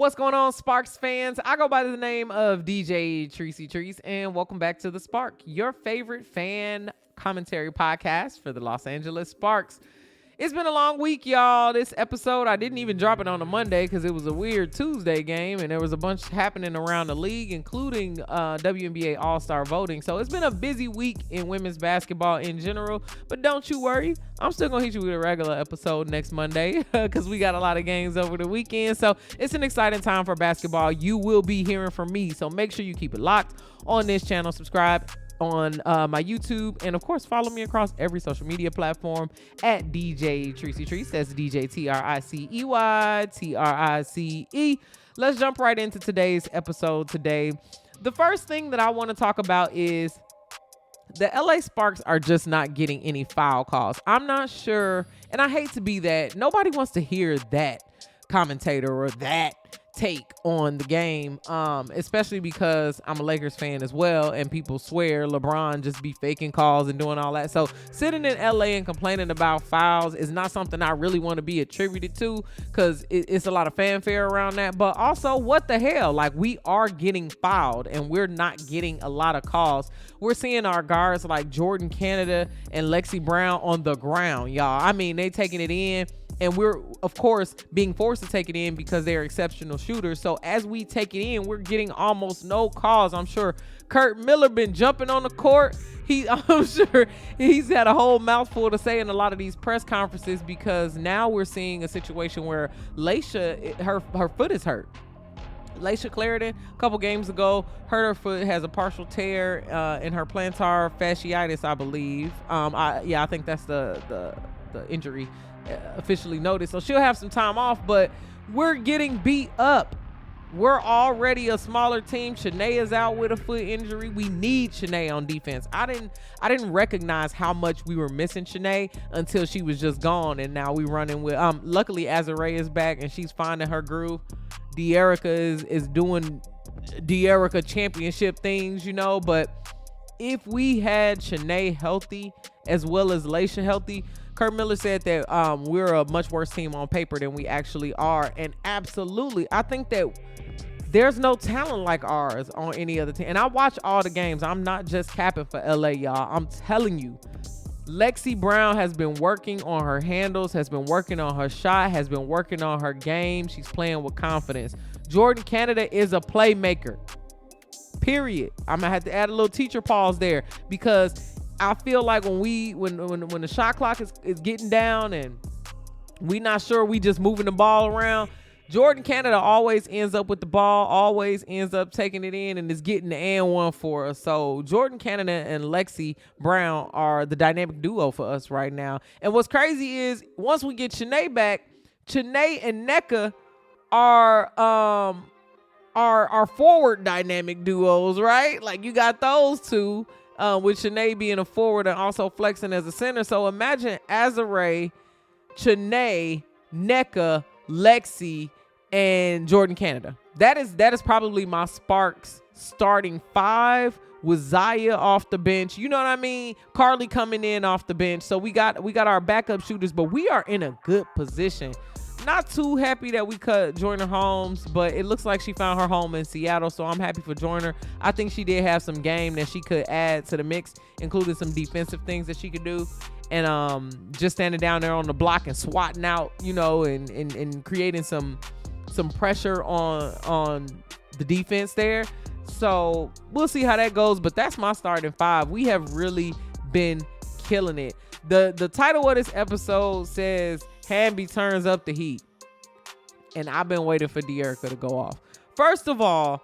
What's going on, Sparks fans? I go by the name of DJ Treacy Trees, and welcome back to The Spark, your favorite fan commentary podcast for the Los Angeles Sparks. It's been a long week, y'all. This episode, I didn't even drop it on a Monday because it was a weird Tuesday game, and there was a bunch happening around the league, including WNBA All-Star voting. So it's been a busy week in women's basketball in general, but don't you worry. I'm still going to hit you with a regular episode next Monday because we got a lot of games over the weekend. So it's an exciting time for basketball. You will be hearing from me, so make sure you keep it locked on this channel. Subscribe on my YouTube, and of course follow me across every social media platform at DJ Treacy Trees. That's DJ TRICEY. Let's jump right into today's episode today. The first thing that I want to talk about is the LA Sparks are just not getting any foul calls. I'm not sure, and I hate to be that. Nobody wants to hear that commentator or that take on the game, especially because I'm a Lakers fan as well, and people swear LeBron just be faking calls and doing all that. So sitting in LA and complaining about fouls is not something I really want to be attributed to, because it's a lot of fanfare around that. But also, what the hell? Like, we are getting fouled and we're not getting a lot of calls. We're seeing our guards like Jordin Canada and Lexie Brown on the ground, y'all. I mean, they taking it in, and we're, of course, being forced to take it in because they're exceptional shooters. So as we take it in, we're getting almost no calls. I'm sure Kurt Miller been jumping on the court. I'm sure he's had a whole mouthful to say in a lot of these press conferences, because now we're seeing a situation where Laisha, her foot is hurt. Laisha Clarendon, a couple games ago, hurt her foot, has a partial tear in her plantar fasciitis, I believe. I think that's the injury officially noticed. So she'll have some time off, but we're getting beat up. We're already a smaller team. Shanae is out with a foot injury. We need Shanae on defense. I didn't recognize how much we were missing Shanae until she was just gone, and now we running with luckily Azare is back and she's finding her groove. De'Erica is doing De'Erica championship things, but if we had Shanae healthy as well as Laisha healthy, Kurt Miller said that we're a much worse team on paper than we actually are. And absolutely, I think that there's no talent like ours on any other team. And I watch all the games. I'm not just capping for LA, y'all. I'm telling you, Lexie Brown has been working on her handles, has been working on her shot, has been working on her game. She's playing with confidence. Jordin Canada is a playmaker, period. I'm going to have to add a little teacher pause there, because I feel like when the shot clock is getting down and we not sure, we just moving the ball around, Jordin Canada always ends up with the ball, always ends up taking it in, and is getting the and one for us. So Jordin Canada and Lexie Brown are the dynamic duo for us right now. And what's crazy is, once we get Shanae back, Shanae and Nneka are forward dynamic duos, right? Like, you got those two. With Shanae being a forward and also flexing as a center. So imagine Azare, Shanae, Nneka, Lexie, and Jordin Canada. That is probably my Sparks starting five, with Zaya off the bench. You know what I mean? Carly coming in off the bench. So we got our backup shooters, but we are in a good position. Not too happy that we cut Joyner Holmes, but it looks like she found her home in Seattle, so I'm happy for Joyner. I think she did have some game that she could add to the mix, including some defensive things that she could do, and just standing down there on the block and swatting out, and creating some pressure on the defense there. So we'll see how that goes, but that's my starting five. We have really been killing it. The title of this episode says Hamby turns up the heat, and I've been waiting for De'Erica to go off. First of all,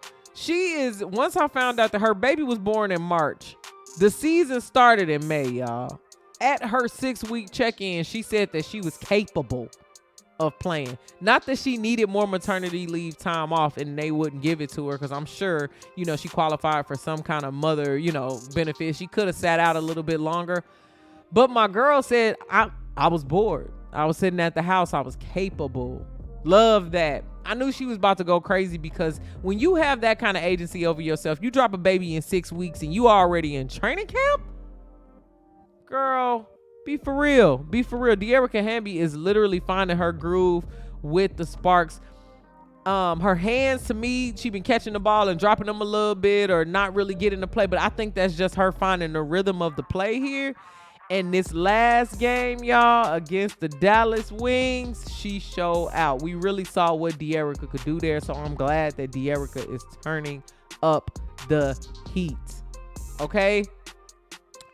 once I found out that her baby was born in March, the season started in May, y'all. At her 6-week check-in, she said that she was capable of playing. Not that she needed more maternity leave time off and they wouldn't give it to her, because I'm sure, she qualified for some kind of mother, benefit. She could have sat out a little bit longer. But my girl said, I was bored. I was sitting at the house. I was capable. Love that. I knew she was about to go crazy, because when you have that kind of agency over yourself, you drop a baby in 6 weeks and you already in training camp? Girl, be for real. Be for real. De'Erica Hamby is literally finding her groove with the Sparks. Her hands, to me, she been catching the ball and dropping them a little bit or not really getting the play. But I think that's just her finding the rhythm of the play here. And this last game, y'all, against the Dallas Wings, she showed out. We really saw what De'Erica could do there. So I'm glad that De'Erica is turning up the heat. Okay.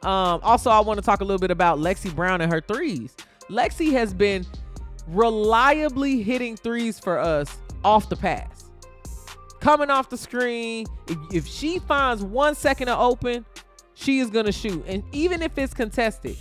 Also, I want to talk a little bit about Lexie Brown and her threes. Lexie has been reliably hitting threes for us off the pass. Coming off the screen. If she finds 1 second to open, she is going to shoot. And even if it's contested,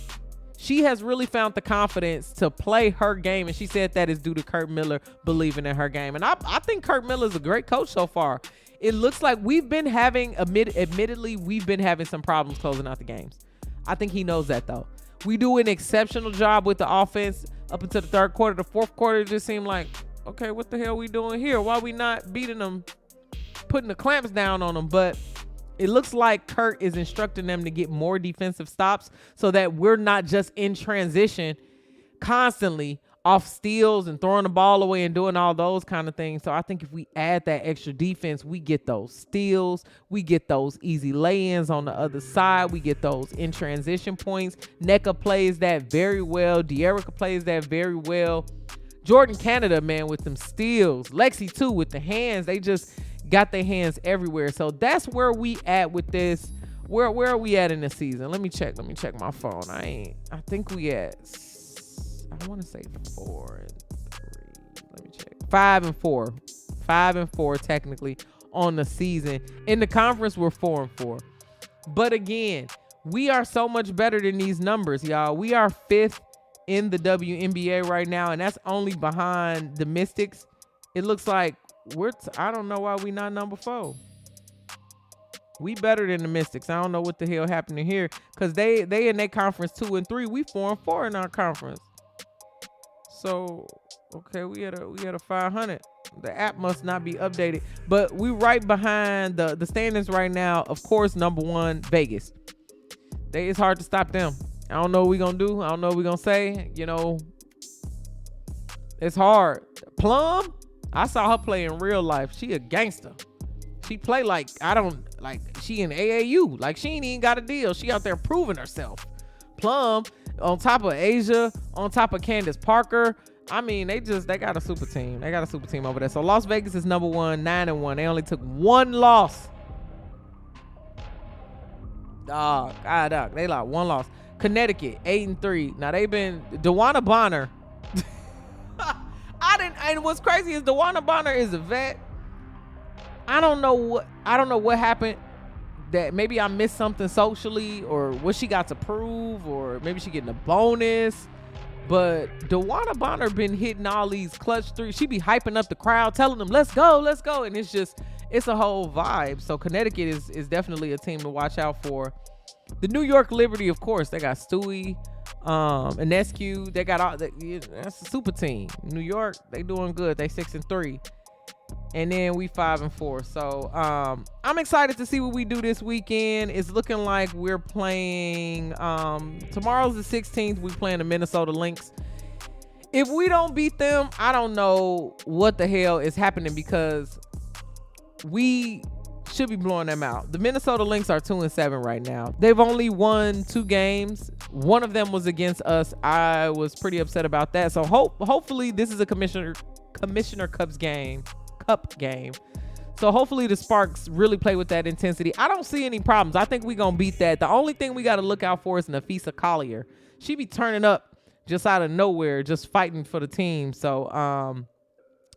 she has really found the confidence to play her game. And she said that is due to Kurt Miller believing in her game. And I think Kurt Miller is a great coach so far. It looks like we've been having, admittedly, we've been having some problems closing out the games. I think he knows that, though. We do an exceptional job with the offense up until the third quarter. The fourth quarter just seemed like, okay, what the hell are we doing here? Why are we not beating them, putting the clamps down on them? But it looks like Kurt is instructing them to get more defensive stops so that we're not just in transition constantly off steals and throwing the ball away and doing all those kind of things. So I think if we add that extra defense, we get those steals, we get those easy lay-ins on the other side, we get those in transition points. Nneka plays that very well. De'Erica plays that very well. Jordan Canada, man, with them steals. Lexie too with the hands. They just got their hands everywhere. So that's where we at with this. Where are we at in the season? Let me check my phone. I think we at, I want to say 4 and 3. Let me check. 5 and 4. 5 and 4 technically on the season. In the conference, we're 4 and 4. But again, we are so much better than these numbers, y'all. We are 5th in the WNBA right now, and that's only behind the Mystics. It looks like I don't know why we not number 4. We better than the Mystics. I don't know what the hell happening here, because they in their conference 2 and 3. We 4 and 4 in our conference. So okay, we had a 500. The app must not be updated, but we right behind the standings right now. Of course, number 1, Vegas. It's hard to stop them. I don't know what we gonna do. I don't know what we gonna say. You know, it's hard. Plum, I saw her play in real life. She a gangster. She play like she in AAU. Like she ain't even got a deal. She out there proving herself. Plum, on top of Asia, on top of Candace Parker. I mean, they got a super team. They got a super team over there. So Las Vegas is number 1, 9 and 1. They only took 1 loss. Dog, they like 1 loss. Connecticut 8 and 3. Now they've been DeWanna Bonner. And what's crazy is DeWanna Bonner is a vet. I don't know what happened. That maybe I missed something socially, or what she got to prove, or maybe she getting a bonus. But DeWanna Bonner been hitting all these clutch threes. She be hyping up the crowd, telling them, let's go. And it's a whole vibe. So Connecticut is definitely a team to watch out for. The New York Liberty, of course, they got Stewie, Enescu. They got all that's a super team. New York, they doing good. They 6 and 3. And then we 5 and 4. So I'm excited to see what we do this weekend. It's looking like we're playing tomorrow's the 16th. We playing the Minnesota Lynx. If we don't beat them, I don't know what the hell is happening, because we should be blowing them out. The Minnesota Lynx are 2 and 7 right now. They've only won 2 games. One of them was against us. I was pretty upset about that. So hopefully this is a Commissioner Cup game. So hopefully the Sparks really play with that intensity. I don't see any problems. I think we're going to beat that. The only thing we got to look out for is Nafisa Collier. She be turning up just out of nowhere, just fighting for the team. So,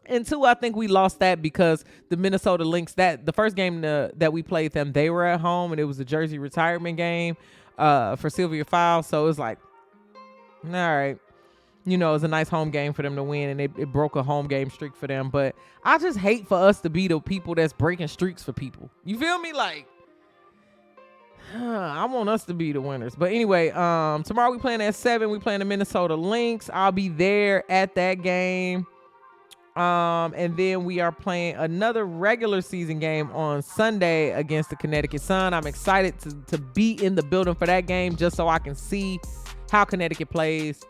and 2, I think we lost that because the Minnesota Lynx, the first game that we played them, they were at home, and it was a jersey retirement game for Sylvia Fowles. So it was like, all right. You know, it's a nice home game for them to win, and it broke a home game streak for them. But I just hate for us to be the people that's breaking streaks for people. You feel me? Like, I want us to be the winners. But anyway, tomorrow we playing at 7. We playing the Minnesota Lynx. I'll be there at that game. And then we are playing another regular season game on Sunday against the Connecticut Sun. I'm excited to be in the building for that game, just so I can see how Connecticut plays.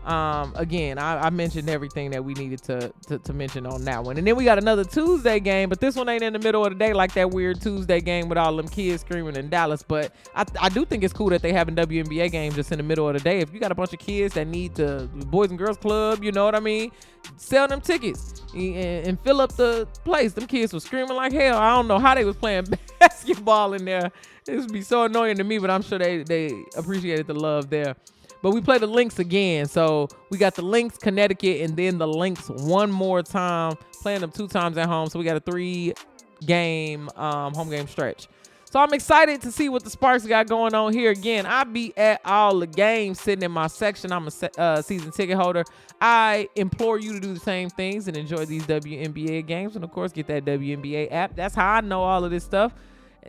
Again, I mentioned everything that we needed to mention on that one. And then we got another Tuesday game, but this one ain't in the middle of the day like that weird Tuesday game with all them kids screaming in Dallas. But I do think it's cool that they having WNBA games just in the middle of the day. If you got a bunch of kids that need the Boys and Girls Club, you know what I mean? Sell them tickets and fill up the place. Them kids was screaming like hell. I don't know how they was playing basketball in there. It would be so annoying to me, but I'm sure they appreciated the love there. But we play the Lynx again. So we got the Lynx, Connecticut, and then the Lynx one more time, playing them 2 times at home. So we got a 3-game home game stretch. So I'm excited to see what the Sparks got going on here. Again, I be at all the games sitting in my section. I'm a season ticket holder. I implore you to do the same things and enjoy these WNBA games. And, of course, get that WNBA app. That's how I know all of this stuff.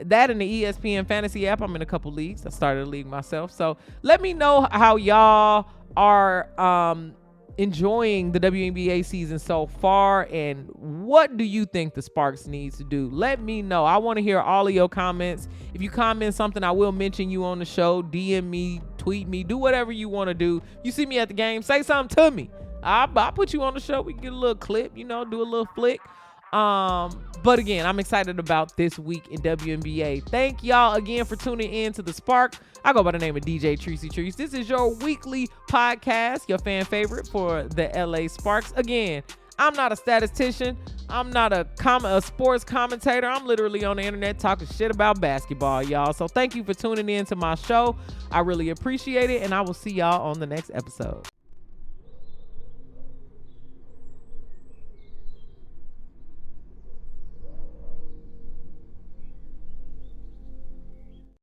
That and the ESPN Fantasy app. I'm in a couple leagues. I started a league myself. So let me know how y'all are enjoying the WNBA season so far, and what do you think the Sparks needs to do? Let me know. I want to hear all of your comments. If you comment something, I will mention you on the show. DM me, tweet me, do whatever you want to do. You see me at the game, say something to me. I'll put you on the show. We can get a little clip, do a little flick. But again, I'm excited about this week in WNBA. Thank y'all again for tuning in to The Spark. I go by the name of DJ Treacy Trees. This is your weekly podcast, your fan favorite for the LA Sparks. Again, I'm not a statistician. I'm not a sports commentator. I'm literally on the internet talking shit about basketball, y'all. So thank you for tuning in to my show. I really appreciate it, and I will see y'all on the next episode.